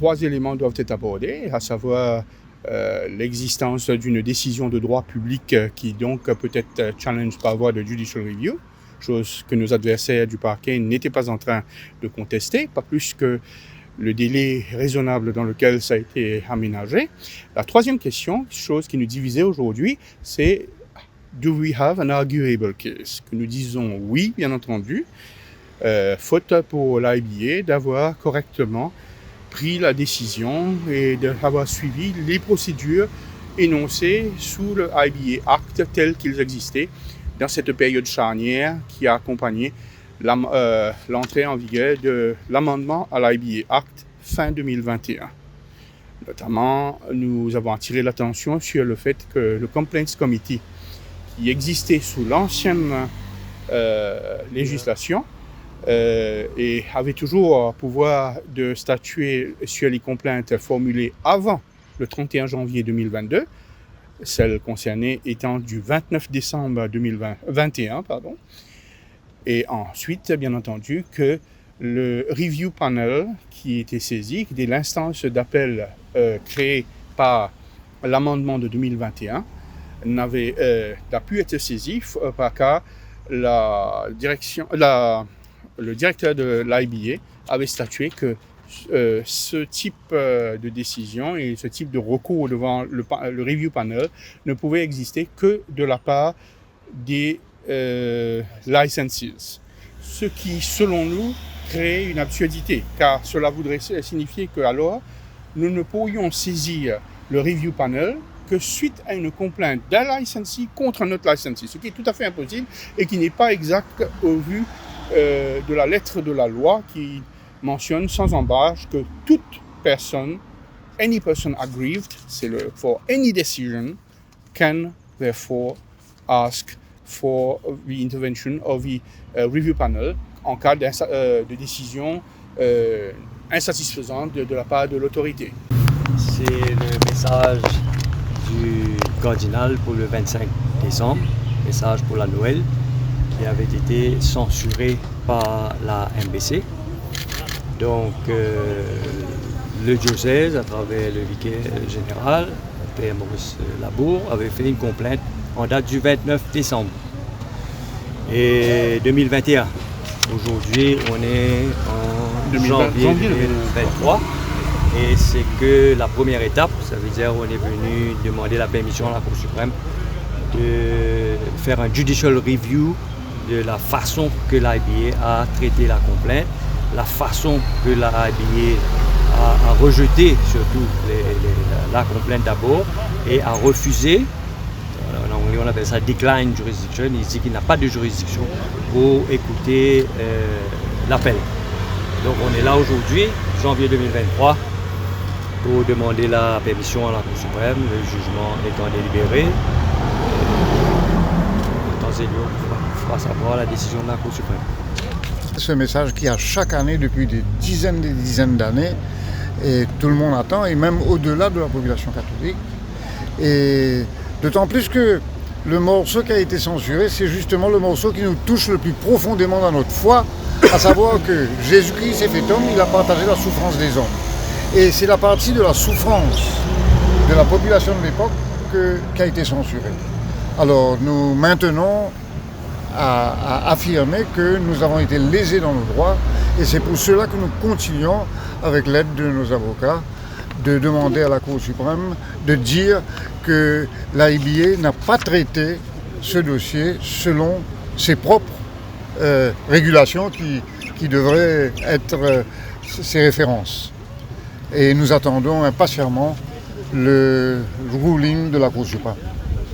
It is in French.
3 éléments doivent être abordés, à savoir l'existence d'une décision de droit public qui donc peut être challenge par voie de judicial review, chose que nos adversaires du parquet n'étaient pas en train de contester, pas plus que le délai raisonnable dans lequel ça a été aménagé. La troisième question, chose qui nous divisait aujourd'hui, c'est do we have an arguable case? Que nous disons oui, bien entendu, faute pour l'IBA d'avoir correctement pris la décision et d'avoir suivi les procédures énoncées sous le IBA Act tels qu'ils existaient dans cette période charnière qui a accompagné l'entrée en vigueur de l'amendement à l'IBA Act fin 2021. Notamment, nous avons attiré l'attention sur le fait que le Complaints Committee qui existait sous l'ancienne législation et avait toujours pouvoir de statuer sur les complaintes formulées avant le 31 janvier 2022, celles concernées étant du 29 décembre 2021, et ensuite, bien entendu, que le Review Panel qui était saisi, qui était l'instance d'appel créée par l'amendement de 2021, n'a pu être saisi car le directeur de l'IBA avait statué que ce type de décision et ce type de recours devant le Review Panel ne pouvait exister que de la part des licenses. Ce qui, selon nous, crée une absurdité, car cela voudrait signifier qu'alors, nous ne pourrions saisir le Review Panel que suite à une complainte d'un licensee contre un autre licensee, ce qui est tout à fait impossible et qui n'est pas exact au vu de la lettre de la loi qui mentionne sans embâche que toute personne, any person aggrieved, c'est le for any decision, can therefore ask for the intervention of the review panel en cas de décision insatisfaisante de la part de l'autorité. C'est le message du cardinal pour le 25 décembre, message pour la Noël, qui avait été censuré par la MBC. Donc, le diocèse, à travers le vicaire général, Père Maurice Labour, avait fait une complainte en date du 29 décembre et 2021. Aujourd'hui, on est en janvier 2023 et c'est que la première étape, ça veut dire on est venu demander la permission à la Cour suprême de faire un judicial review de la façon que l'IBA a traité la complainte, la façon que l'IBA a rejeté surtout la complainte d'abord et a refusé, en anglais on appelle ça decline jurisdiction, il dit qu'il n'a pas de juridiction pour écouter l'appel. Donc on est là aujourd'hui, janvier 2023, pour demander la permission à la Cour suprême, le jugement étant délibéré. Dans ces lieux, on fera savoir la décision de la Cour suprême. Ce message qui a chaque année depuis des dizaines d'années, et tout le monde attend, et même au-delà de la population catholique. Et d'autant plus que le morceau qui a été censuré, c'est justement le morceau qui nous touche le plus profondément dans notre foi, à savoir que Jésus-Christ s'est fait homme, il a partagé la souffrance des hommes. Et c'est la partie de la souffrance de la population de l'époque qui a été censurée. Alors nous maintenons à affirmer que nous avons été lésés dans nos droits et c'est pour cela que nous continuons, avec l'aide de nos avocats, de demander à la Cour suprême de dire que l'IBA n'a pas traité ce dossier selon ses propres régulations qui devraient être ses références. Et nous attendons impatiemment le ruling de la Cour suprême.